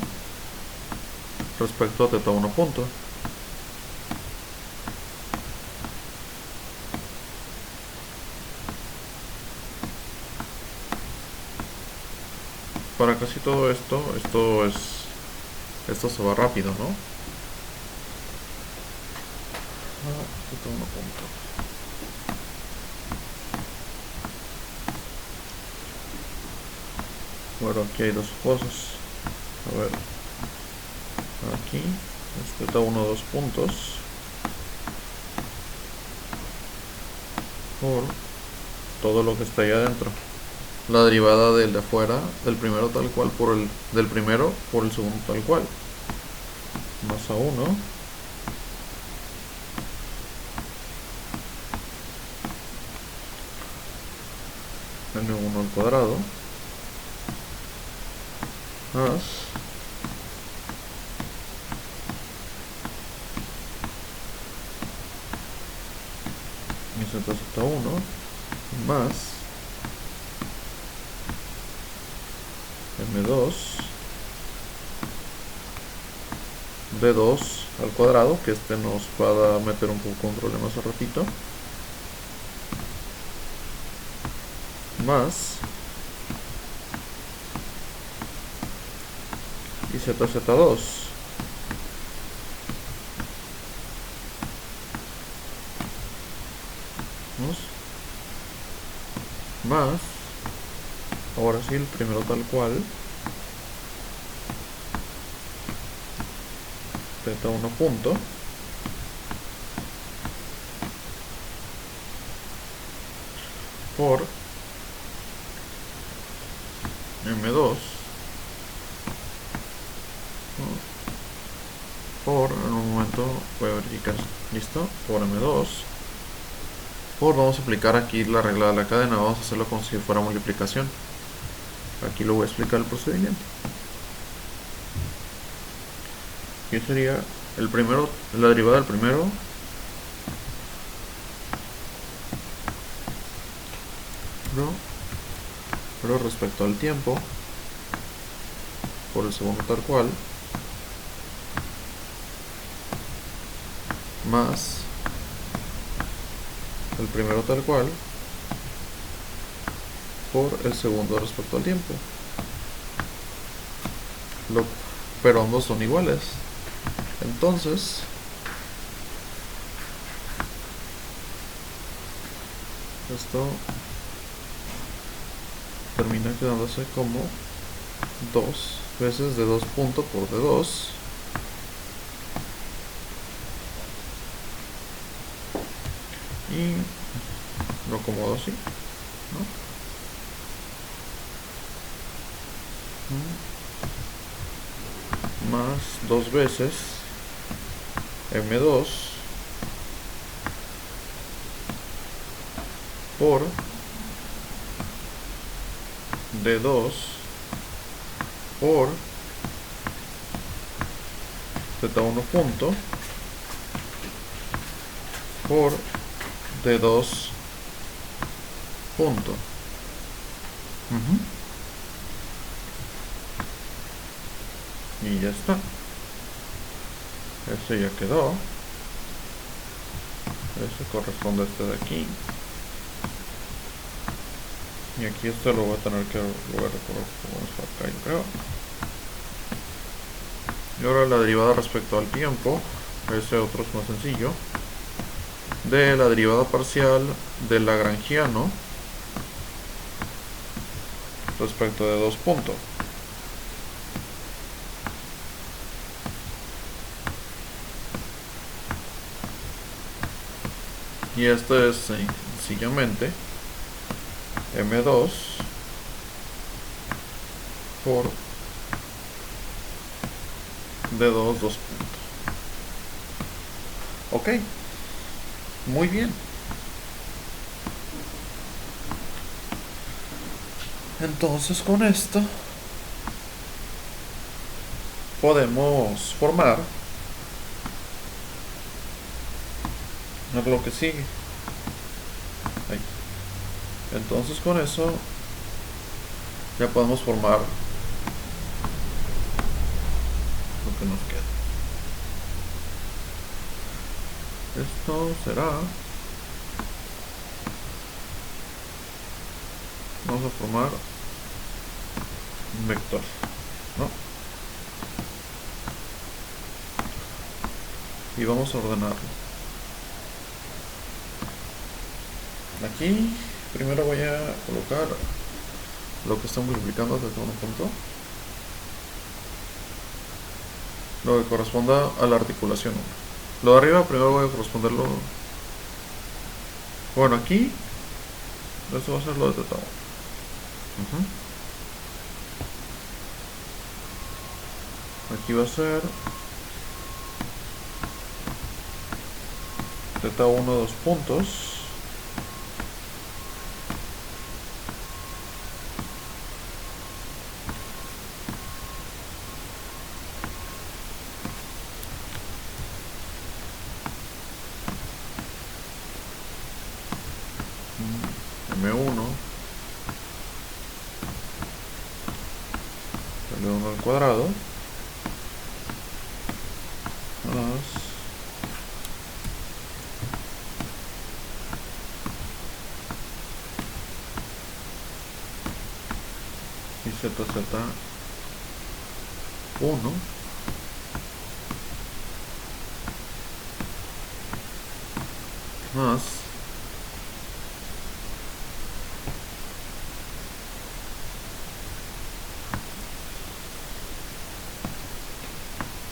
S1: respecto a θ1 punto. Para casi todo esto se va rápido, ¿no? Teta 1 punto. Bueno, aquí hay dos cosas. A ver, aquí es teta 1 2 puntos por todo lo que está ahí adentro. La derivada del de afuera, del primero tal cual por el del primero por el segundo tal cual. Más a 1 n1 al cuadrado más z1 más m2 d2 al cuadrado, que este nos va a meter un poco en problemas al ratito, más y zz2 más, ahora sí, el primero tal cual, teta 1 punto por m2 por, en un momento voy a verificar, listo, por m2 por, vamos a aplicar aquí la regla de la cadena, vamos a hacerlo como si fuera multiplicación. Aquí lo voy a explicar el procedimiento. ¿Qué sería el primero, la derivada del primero? Pero respecto al tiempo, por el segundo tal cual, más el primero tal cual por el segundo respecto al tiempo. Pero ambos son iguales. Entonces, esto termina quedándose como 2 veces d2 punto por d2 y lo acomodo así, ¿no? Más 2 veces m2 por d2 por z1 punto por d2 punto. Y ya está. Ese ya quedó. Ese corresponde a este de aquí. Y aquí esto lo voy a tener que volver acá, yo creo. Y ahora la derivada respecto al tiempo. Ese otro es más sencillo. De la derivada parcial del lagrangiano respecto de 2 puntos. Y esto es sencillamente m2 por d2 2 puntos. Ok, muy bien. Entonces con esto podemos formar lo que sigue. Ahí. Entonces con eso ya podemos formar lo que nos queda. Esto será, vamos a formar un vector, ¿no? Y vamos a ordenarlo. Aquí primero voy a colocar lo que está multiplicando desde un punto, lo que corresponda a la articulación 1. Lo de arriba primero voy a corresponderlo. Bueno, aquí esto va a ser lo de teta 1. Aquí va a ser teta 1 2 puntos. M1 L1 al cuadrado más y ZZ1 más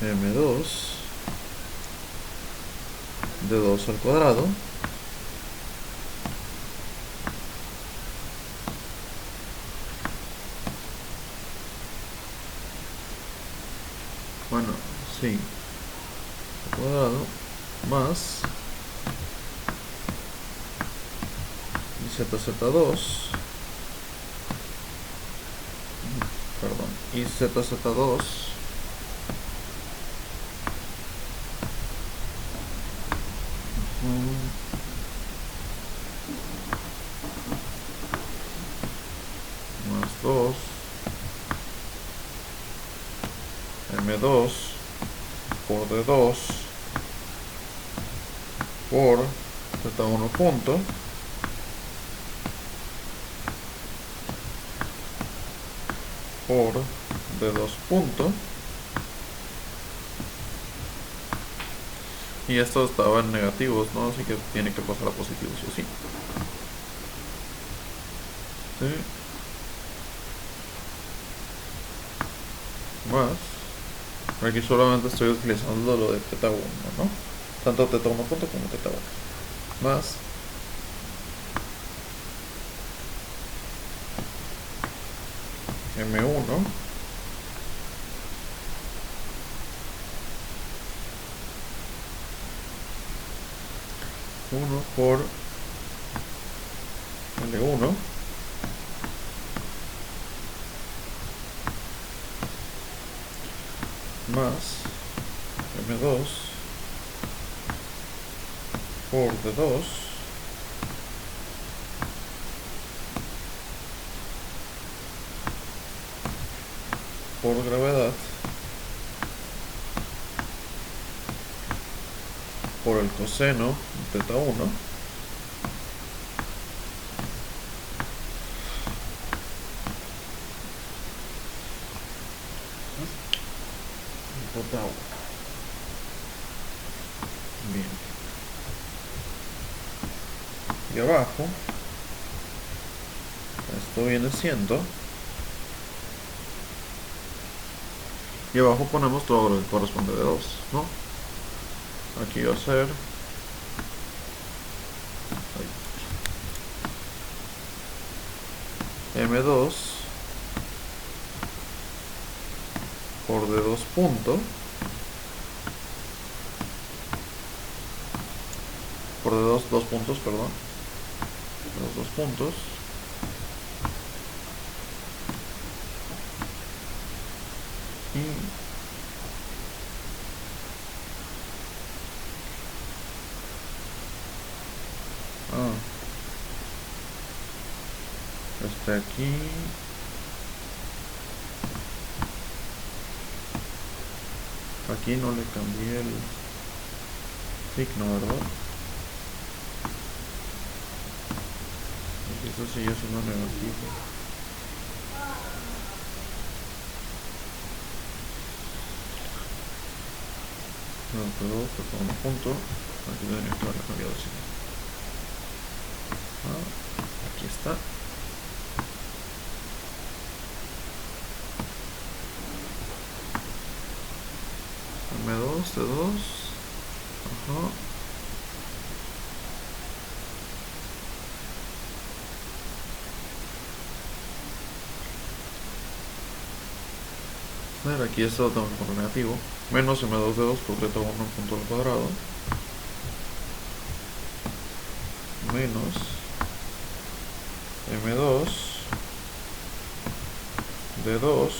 S1: M2 de 2 al cuadrado bueno, sí, al cuadrado más y ZZ2 perdón, y ZZ2 más 2 M2 por D2 por Z1 punto por D2 punto, y esto estaba en negativos, ¿no? Así que tiene que pasar a positivos, sí o sí. Sí. Más, aquí solamente estoy utilizando lo de teta 1, ¿no? Tanto teta 1 punto como teta 1 más M1 1 por L1 más M2 por D2 por gravedad por el coseno de teta 1 por teta 1. Bien. Y abajo, esto viene siendo. Y abajo ponemos todo lo que corresponde de 2, ¿no? Aquí va a ser M2 por D2 punto por D2 2 puntos, perdón, los 2 puntos y aquí no le cambié el signo, ¿verdad? Eso sí es uno negativo. No, pero un punto. Aquí debería estar cambiado el signo. Aquí está. M2 de 2. Ajá. A ver, aquí esto lo tengo que poner negativo. Menos M2 de 2 por θ1 punto al cuadrado. Menos M2 de 2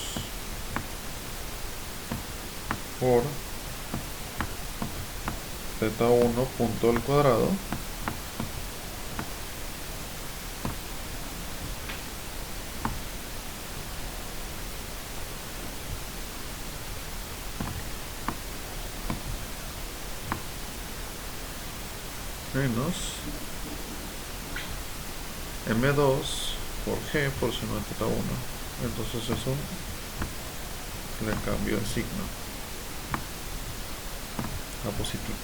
S1: por θ1 punto al cuadrado menos M2 por G por seno de θ1. Entonces eso le cambio el signo a positivo.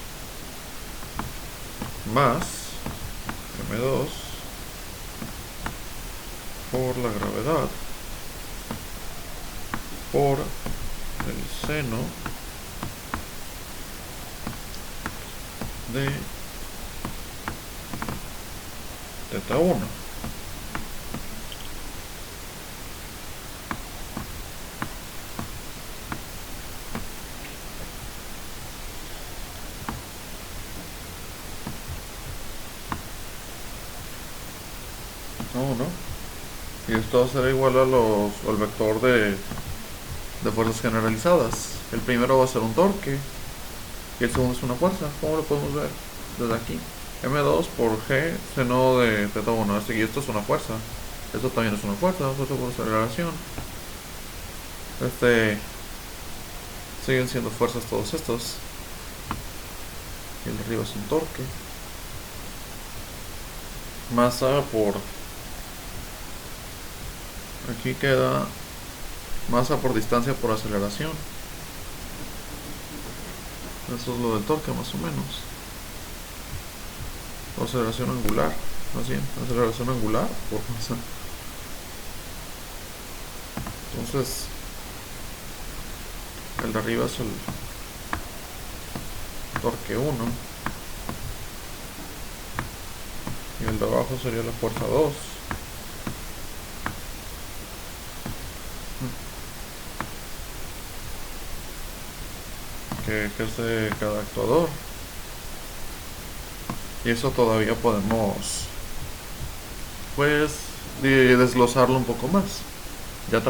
S1: Más M2 por la gravedad por el seno de θ1. ¿No? Y esto será igual al vector de fuerzas generalizadas. El primero va a ser un torque y el segundo es una fuerza. ¿Cómo lo podemos ver? Desde aquí. M2 por G seno de θ1. Así que esto es una fuerza. Esto también es una fuerza. Fuerza por aceleración. Siguen siendo fuerzas todos estos. Y el de arriba es un torque. Masa por... Aquí queda masa por distancia por aceleración. Eso es lo del torque más o menos. O aceleración angular. Más bien, aceleración angular por masa. Entonces, el de arriba es el torque 1. Y el de abajo sería la fuerza 2. Que es de cada actuador. Y eso todavía podemos, pues, desglosarlo un poco más. Ya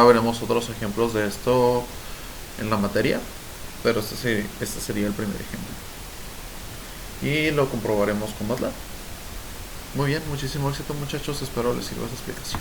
S1: veremos otros ejemplos de esto en la materia, pero este sería el primer ejemplo. Y lo comprobaremos con MATLAB. Muy bien, muchísimo éxito muchachos, espero les sirva esa explicación.